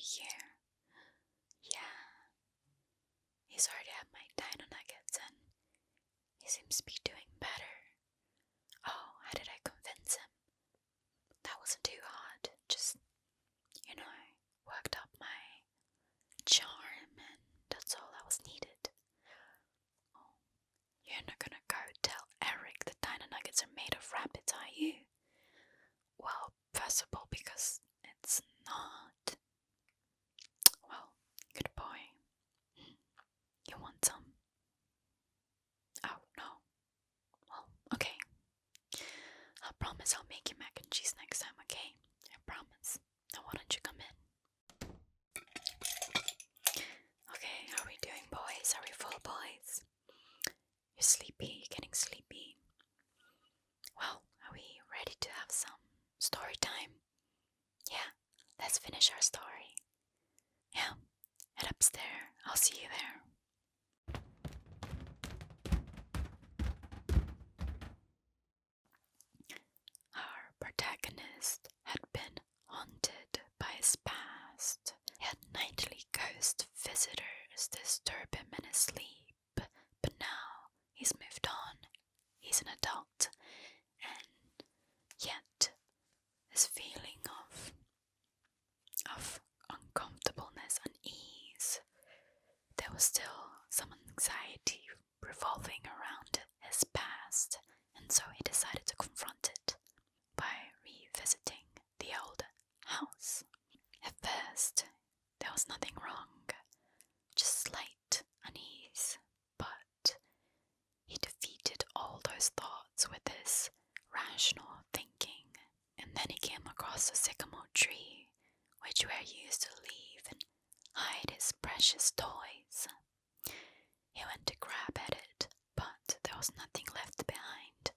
you? Yeah. He's already had my dino nuggets and he seems to be doing better. Oh, how did I convince him? That wasn't too hard. Just, worked up my charm and that's all that was needed. Oh, you're not gonna go tell Eric the dino nuggets are made of rabbits, are you? Well, first of all, because it's not. Well, good boy. You want some? Oh, no. Well, okay. I promise I'll make you mac and cheese next time, okay? I promise. Now why don't you come in? Okay, how are we doing, boys? Are we full, boys? You're sleepy? You're getting sleepy? Well, are we ready to have some story time? Yeah, let's finish our story. Yeah, head upstairs. I'll see you there. Our protagonist had been haunted by his past. He had nightly ghost visitors disturb him in his sleep, but now he's moved on. He's an adult, and yet this feeling of uncomfortableness, unease, there was still some anxiety revolving around his past, and so he decided to confront it by revisiting the old house. At first, there was nothing wrong, just slight unease, but he defeated all those thoughts with his rational thinking, and then he came across a sycamore tree, which where he used to leave and hide his precious toys. He went to grab at it, but there was nothing left behind,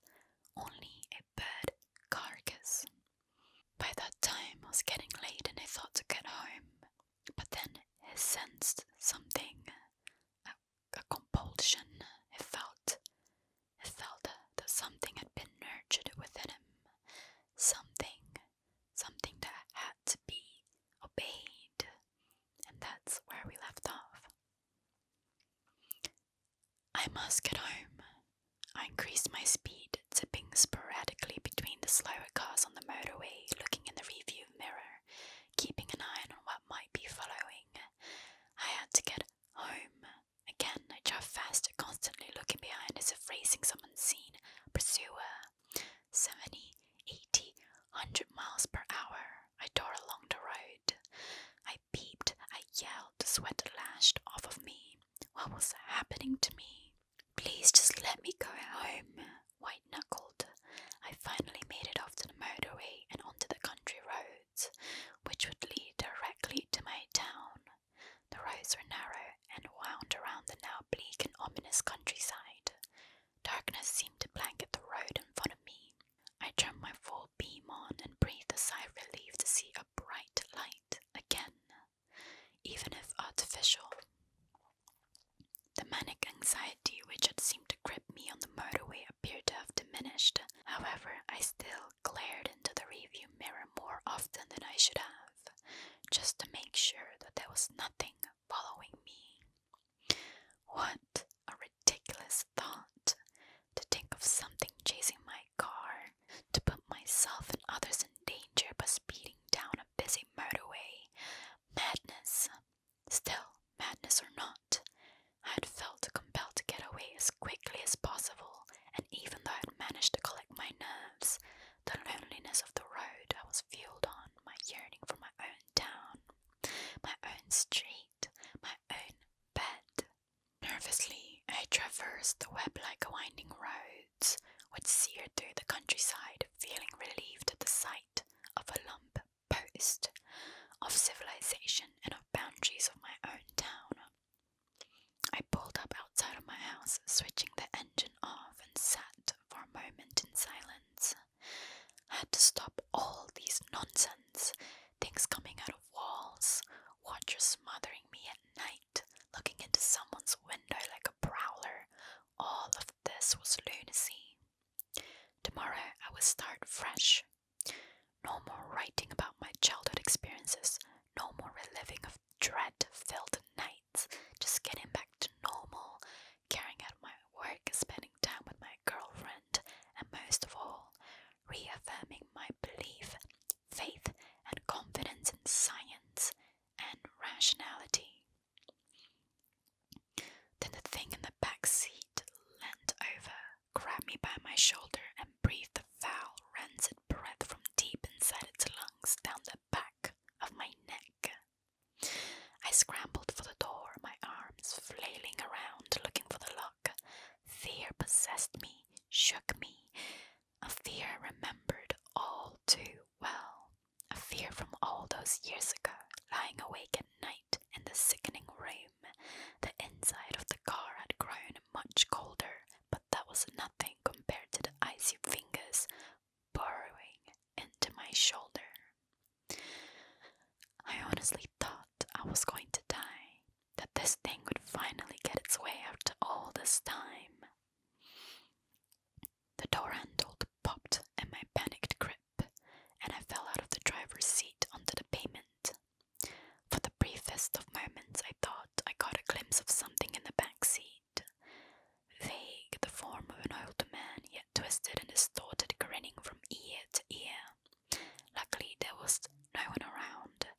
only a bird carcass. By that time it was getting late and he thought to get home, but then he sensed something, a compulsion. He felt that something had been nurtured within him, something that had to be obeyed, and that's where we left off. I must get home. I increased my speed, zipping sporadically between the slower cars on the motorway, looking in the rearview mirror, keeping an eye on what might be following. I had to get home. Again, I drove faster, constantly looking behind as if racing some unseen pursuer. 70, 80, 100 miles per hour. I tore along the road. I peeped, I yelled, the sweat lashed off of me. What was happening to me? Please just let me go home, white-knuckled. I finally made it off to the motorway and onto the country roads, which would lead directly to my town. The roads were narrow and wound around the now bleak and ominous countryside. Darkness seemed to blanket the road in front of me. I turned my full beam on and breathed a sigh of relief to see a bright light again, even if artificial. The manic anxiety which had seemed to grip me on the motorway appeared to have diminished. However, I still glared into the rearview mirror more often than I should have, just to make sure that there was nothing following me. What a ridiculous thought, to think of something chasing my car, to put myself and others in danger by speeding down a busy motorway. Madness. Still, madness or not, I had felt compelled to get away as quickly as possible, and even though I had managed to collect my nerves, the loneliness of the road I was fueled on my yearning for my own town, my own street, my own bed. Nervously, I traversed the web-like winding roads which seared through the countryside, feeling relieved at the sight of a lump post of civilization and of boundaries of my own town. I pulled up outside of my house, switching the engine off, and sat for a moment in silence. I had to stop all these nonsense, things coming out of walls, watchers smothering me at night, looking into someone's window like a prowler. All of this was lunacy. Tomorrow I was years ago, lying awake at night in the sickening room. The inside of the car had grown much colder, but that was nothing compared to the icy fingers burrowing into my shoulder. I honestly thought I was going to die, that this thing would finally get its way after all this time. The door handle popped in my panicked grip, and I fell out of the driver's seat onto the pavement. For the briefest of moments, I thought I caught a glimpse of something in the back seat. Vague, the form of an old man, yet twisted and distorted, grinning from ear to ear. Luckily, there was no one around,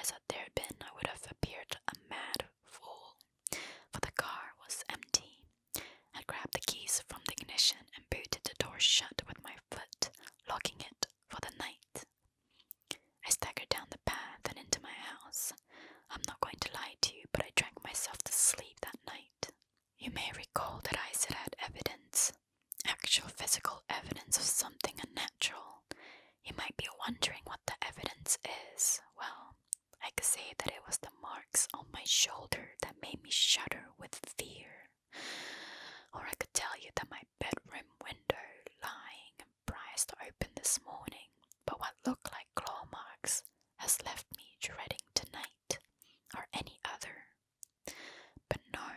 as had there been, I would have appeared a mad fool, for the car was empty. I grabbed the keys from the ignition and booted the door shut with my foot, locking it for the night. I staggered down the path and into my house. I'm not going to lie to you, but I drank myself to sleep that night. You may recall that I said I had evidence, actual physical evidence of something unnatural. You might be wondering what the evidence is. Well, I could say that it was the marks on my shoulder that made me shudder with fear. Or I could tell you that my bedroom window, lying and prized open this morning, but what looked like claw marks, has left me dreading tonight, or any other. But no,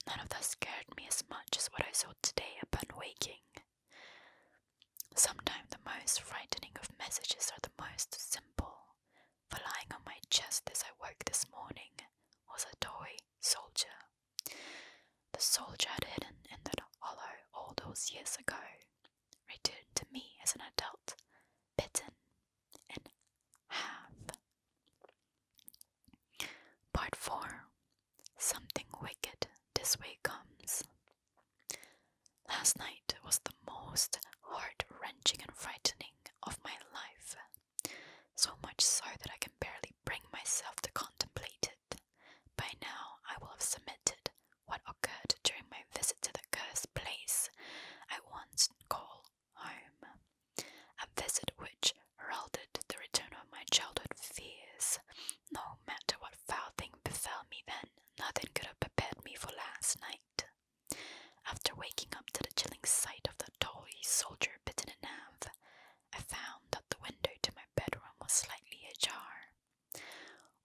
none of that scared me as much as what I saw today upon waking. Sometimes the most frightening of messages are the most simple, for lying on my chest as I woke this morning was a toy soldier. The soldier I'd hidden in that hollow all those years ago returned to me as an adult, bitten in half. Part 4. Something wicked this way comes. Last night was the most heart-wrenching and frightening of my life, so much so that I can barely bring myself to contemplate it. By now I will have submitted what occurred during my visit to the cursed place I once call home, a visit which heralded the return of my childhood fears. No matter what foul thing befell me then, nothing could have prepared me for last night. After waking up to the chilling sight of the toy soldier bitten in half, I found that the window to my bedroom was slightly ajar.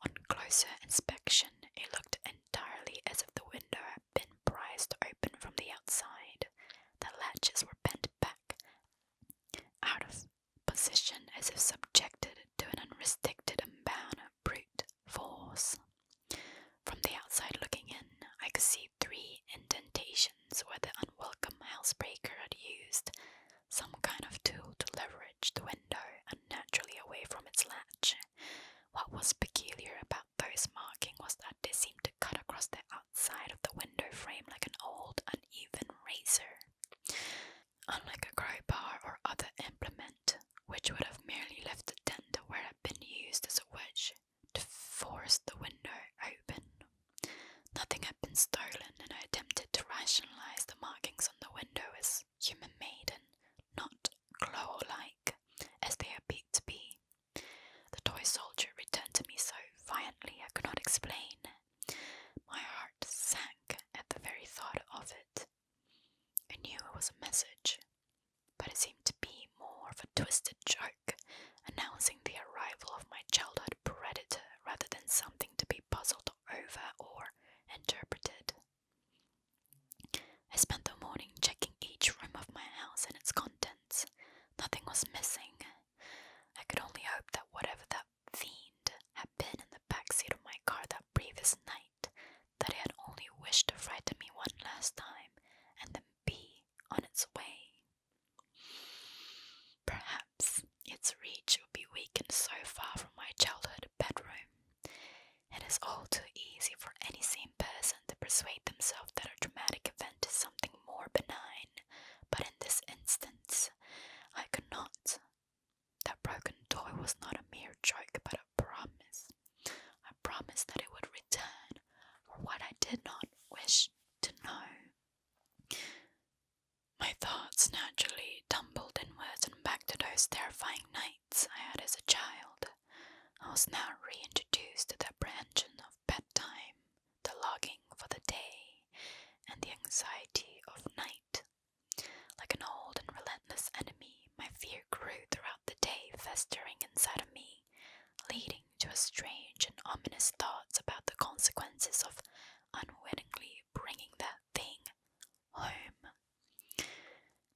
On closer inspection, it looked entirely as if the window had been prized open from the outside. The latches were bent back, out of position as if subjected to an unrestricted and bound brute force. From the outside looking in, I could see 3 indentations where the unwelcome housebreaker had used some kind of tool to leverage the window unnaturally away from its latch. What was peculiar about those markings was that they seemed to cut across the outside of the window frame like an old, uneven razor. Unlike a crowbar or other implement, which would have merely left the dent where it had been used as a wedge to force the window open. Nothing had been stolen, and I attempted to rationalize the markings on the window as human-made and not claw-like, as they appeared to be. The toy soldier returned to me so violently I could not explain. My heart sank at the very thought of it. I knew it was a message, but it seemed to be more of a twisted joke, announcing the arrival of my childhood predator rather than something to be puzzled over or interpreted. I spent the morning checking each room of my house and its contents. Nothing was missing. I could only hope that whatever that fiend had been in the backseat of my car that previous night, that it had only wished to frighten me one last time and then be on its way. Perhaps its reach would be weakened so far from my childhood bedroom. It is all too easy for any sane person to persuade themselves that a dramatic event is something more benign, but in this instance, I could not. That broken toy was not a mere joke, but a promise. A promise that it would return for what I did not wish to know. My thoughts naturally tumbled inwards and back to those terrifying nights I had as a child. I was now used to the apprehension of bedtime, the longing for the day, and the anxiety of night. Like an old and relentless enemy, my fear grew throughout the day, festering inside of me, leading to a strange and ominous thoughts about the consequences of unwittingly bringing that thing home.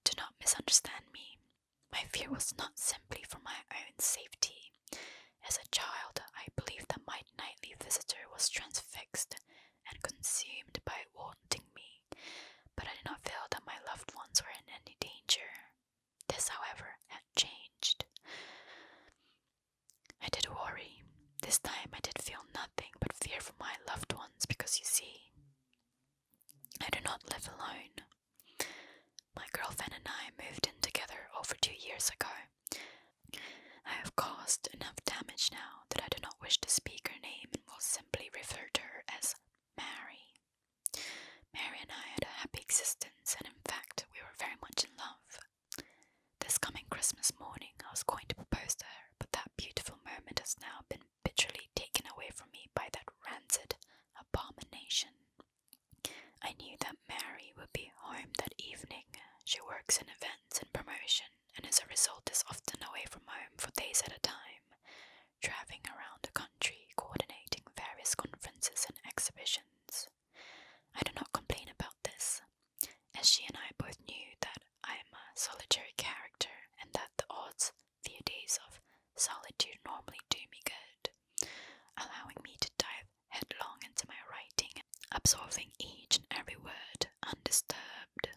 Do not misunderstand me. My fear was not simply for my own safety. As a child, I believed that my nightly visitor was transfixed and consumed by wanting me, but I did not feel that my loved ones were in any danger. This, however, had changed. I did worry. This time I did feel nothing but fear for my loved ones because, you see, I do not live alone. My girlfriend and I moved in together over 2 years ago. I have caused enough damage now that I do not wish to speak her name and will simply refer to her as Mary. Mary and I had a happy existence, and in fact, we were very much in love. This coming Christmas morning, I was going to propose to her, but that beautiful moment has now been bitterly taken away from me by that rancid abomination. I knew that Mary would be home that evening. She works in events and promotion, and as a result is often away from home for days at a time, traveling around the country, coordinating various conferences and exhibitions. I do not complain about this, as she and I both knew that I am a solitary character and that the odds few days of solitude normally do me good, allowing me to dive headlong into my writing, absorbing each and every word undisturbed.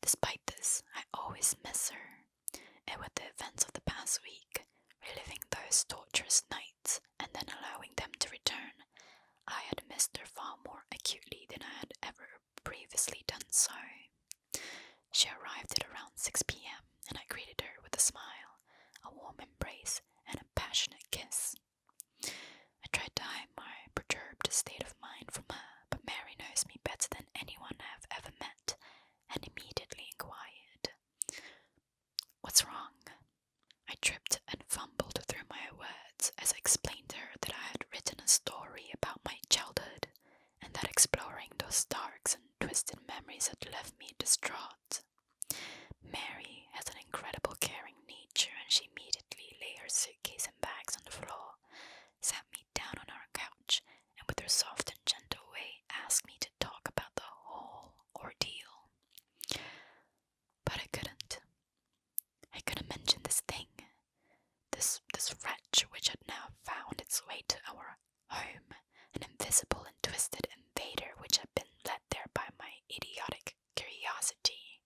Despite this, I always miss her, and with the events of the past week, reliving those torturous nights and then allowing them to return, I had missed her far more acutely than I had ever previously done so. She arrived at around 6 p.m., and I greeted her with a smile, a warm embrace, and a passionate kiss. I tried to hide my perturbed state of mind from her, but Mary knows me better than anyone I have ever met, and immediately inquired, "What's wrong?" I tripped and fumbled through my words as I explained to her that I had written a story about my childhood, and that exploring those dark and twisted memories had left me distraught. Mary has an incredible caring nature, and she immediately laid her suitcase and bags on the floor, sat me down on our couch, and with her soft and gentle way asked me to talk about the whole ordeal. But I couldn't. I couldn't mention this thing, this wretch which had now found its way to our home, an invisible and twisted invader which had been led there by my idiotic curiosity.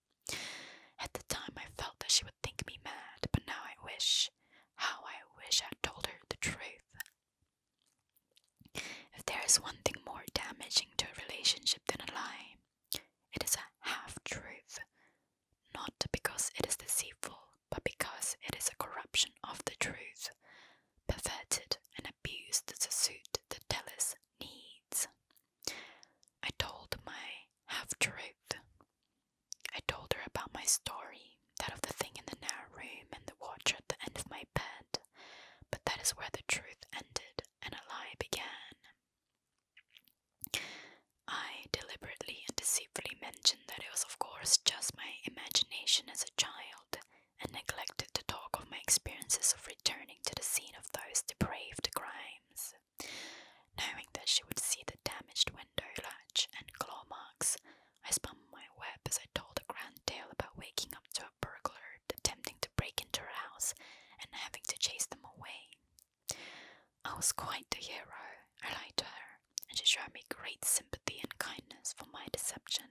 At the time I felt that she would think me mad, but now I wish, how I wish I had told her the truth. If there is one thing more damaging to a relationship than a lie, it is a half-truth. Not because it is deceitful, but because it is a corruption of the truth, perverted and abused to suit the teller's needs. I told my half-truth. I told her about my story, that of the thing in the narrow room and the watcher at the end of my bed, but that is where the truth ended and a lie began. I deliberately and deceitfully mentioned that it was of course just my imagination as a child, and neglected to talk of my experiences of returning to the scene of those depraved crimes. Knowing that she would see the damaged window latch and claw marks, I spun my web as I told a grand tale about waking up to a burglar attempting to break into her house and having to chase them away. I was quite the hero, I lied to her, and she showed me great sympathy and kindness for my deception.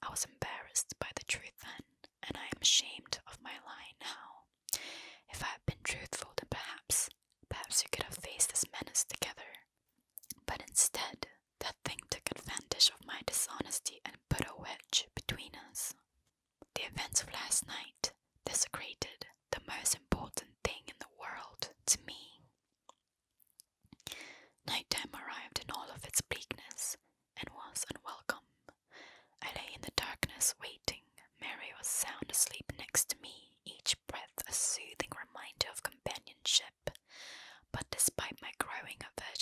I was embarrassed by the truth then, and I am ashamed of my lie now. If I had been truthful, then perhaps we could have faced this menace together. But instead, that thing took advantage of my dishonesty and put a wedge between us. The events of last night desecrated the most important thing in the world to me. Nighttime arrived in all of its bleakness, and was unwelcome. I lay in the darkness waiting. Mary was sound asleep next to me, each breath a soothing reminder of companionship. But despite my growing aversion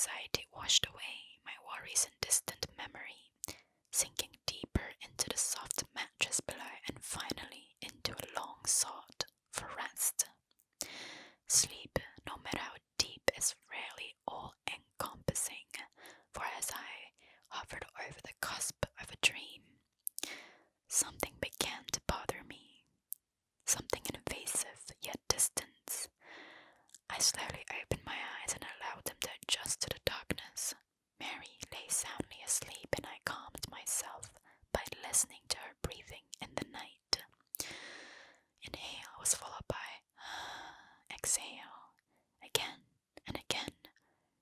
anxiety washed away, my worries and distant memory, sinking deeper into the soft mattress below and finally into a long sought for rest. Sleep, no matter how deep, is rarely all-encompassing, for as I hovered over the cusp of a dream, something began to bother me, something invasive yet distant. I slowly opened my eyes and allowed them to adjust to the darkness. Mary lay soundly asleep, and I calmed myself by listening to her breathing in the night. Inhale was followed by exhale, again and again,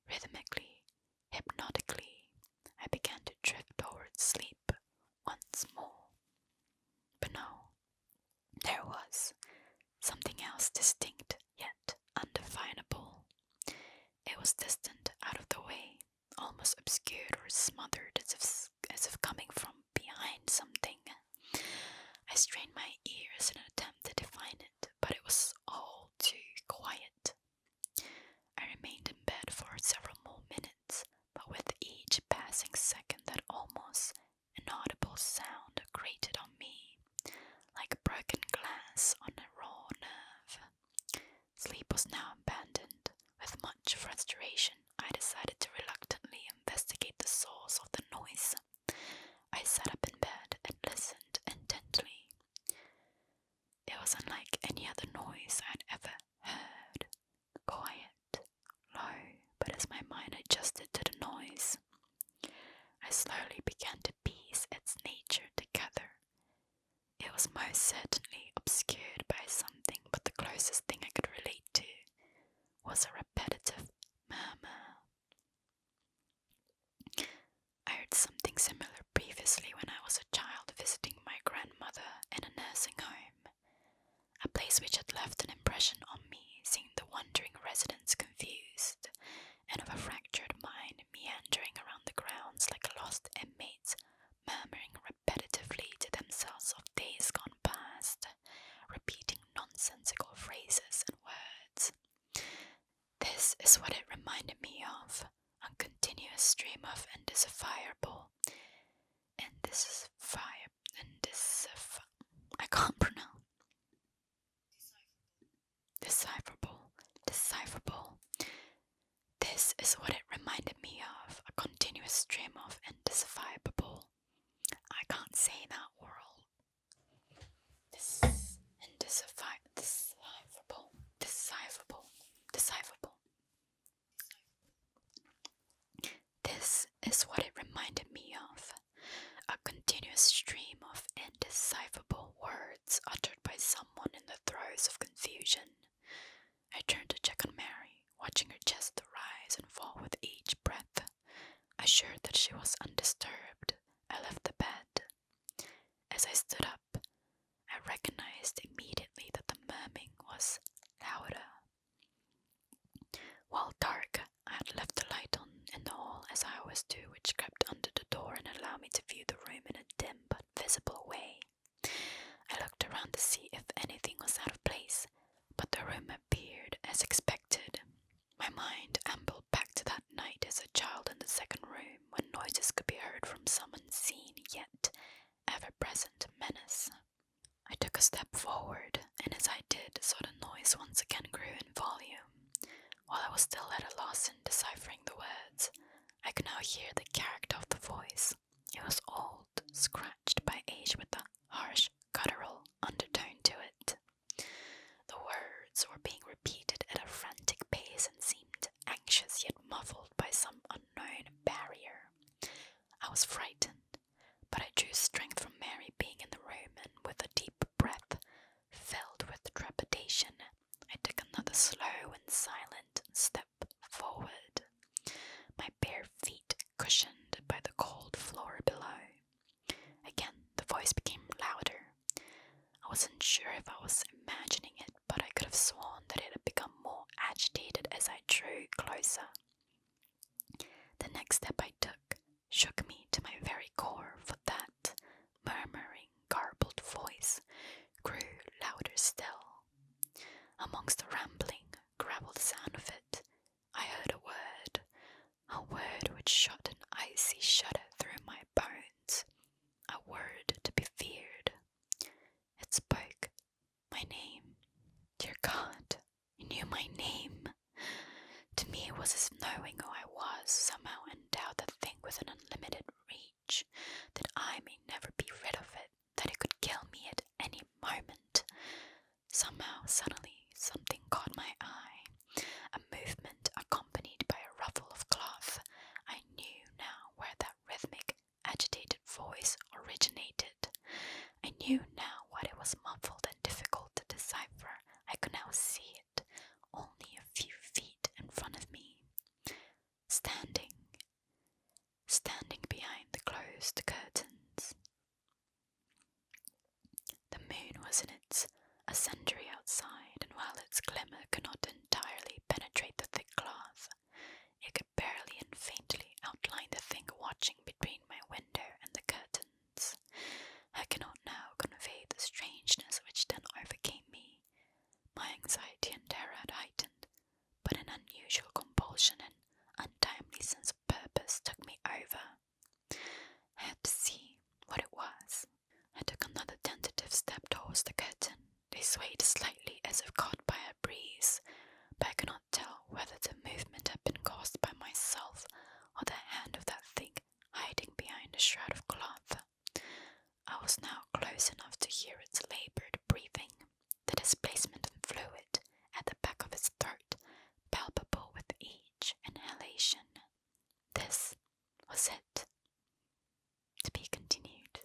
rhythmically, hypnotically. I began to drift towards sleep once more. But no, there was something else distinct yet undefinable. It was distant, out of the way, almost obscured or smothered, as if coming from behind something. I strained my ears in an attempt to define it, but it was all too quiet. I remained in bed for several more minutes, but with each passing second that almost inaudible sound grated on me, like broken glass on a raw nerve. Sleep was now abandoned. With much frustration, I decided to reluctantly investigate the source of the noise. I sat up in bed and listened intently. It was unlike any other noise I'd ever heard. Quiet, low, but as my mind adjusted to the noise, I slowly began to piece its nature together. It was most certainly obscured by something, but the closest thing I could relate to was a repetitive murmur. I heard something similar previously when I was a child visiting my grandmother in a nursing home, a place which had left an impression on me, seeing the wandering residents confused, and of a fractured mind meandering around the grounds like lost inmates, murmuring repetitively to themselves of days gone past, repeating nonsensical phrases and words. This is what it reminded me of, a continuous stream of I can't pronounce. Decipherable. This is what it reminded me of, a continuous stream of indecipherable. I can't say that word. Decipherable. This is what it reminded me of, a continuous stream of indecipherable words uttered by someone in the throes of confusion. I turned to check on Mary, watching her chest rise and fall with each breath. Assured that she was undisturbed, I left the bed. As I stood up, I recognized immediately that the murmuring was louder. While dark, I had left the light on in the hall as I always do, which crept under the door and allowed me to view the room in a dim but visible way. I looked around to see if anything was out of place, but the room appeared as expected. My mind ambled back to that night as a child in the second room, when noises could be heard from some unseen yet ever-present menace. I took a step forward, and as I did, saw the noise once again grew in volume. While I was still at a loss in deciphering the words, I could now hear the character of the voice. It was old, scratched by age, with a harsh, guttural undertone to it. The words were being repeated at a frantic pace and seemed anxious yet muffled by some unknown barrier. I was frightened, but I drew strength from Mary being in the room, and with a deep breath, filled with trepidation, I took another slow and silent step forward, my bare feet cushioned by the cold floor below. Again, the voice became louder. I wasn't sure if I was imagining it, but I could have sworn that it had become more agitated as I drew closer. The next step I took shook me to my very core, for that murmuring, garbled voice grew louder still. Amongst the rambling, gravelled sound of it, I heard a standing behind the closed curtains. The moon was in its ascendancy outside, and while its glimmer could not entirely penetrate the thick cloth, it could barely and faintly outline the thing watching between my window and the curtains. I cannot now convey the strangeness which then overcame me. My anxiety and terror had heightened, but an unusual compulsion and untimely sense of purpose took me over. I had to see what it was. I took another tentative step towards the curtain. They swayed slightly as if caught by a breeze, but I could not tell whether the movement had been caused by myself or the hand of that thing hiding behind a shroud of cloth. I was now close enough to hear its laboured breathing, the displacement of fluid at the back of its throat, palpable with each inhalation. This was it. To be continued.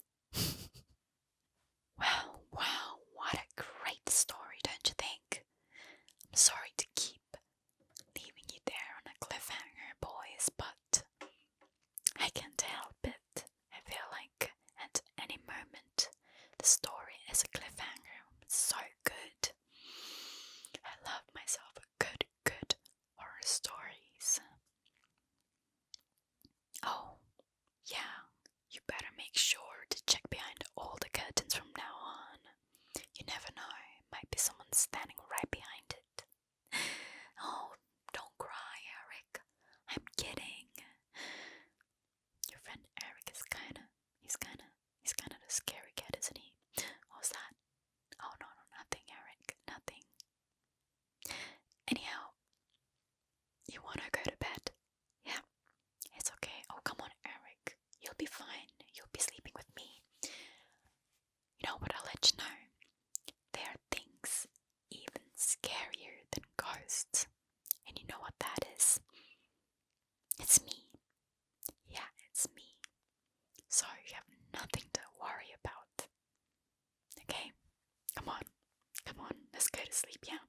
Wow, what a great story, don't you think? I'm sorry to keep leaving you there on a cliffhanger, boys, but I can't help it. I feel like at any moment the story is a cliffhanger. It's so good. I love myself good horror stories. Oh, yeah, you better make sure to check behind all the curtains from now on. You never know, might be someone standing right behind it. Oh, don't cry, Eric. I'm kidding. Your friend Eric is he's kinda the scary cat, isn't he? What was that? Oh, no, nothing, Eric, nothing. Anyhow, you wanna go to bed? Yeah, it's okay. Oh, come on, Eric. You'll be fine. You'll be sleeping with me. You know what, I'll let you know. There are things even scarier than ghosts. And you know what that is? It's me. Yeah, it's me. So you have nothing to worry about. Okay? Come on, let's go to sleep, yeah?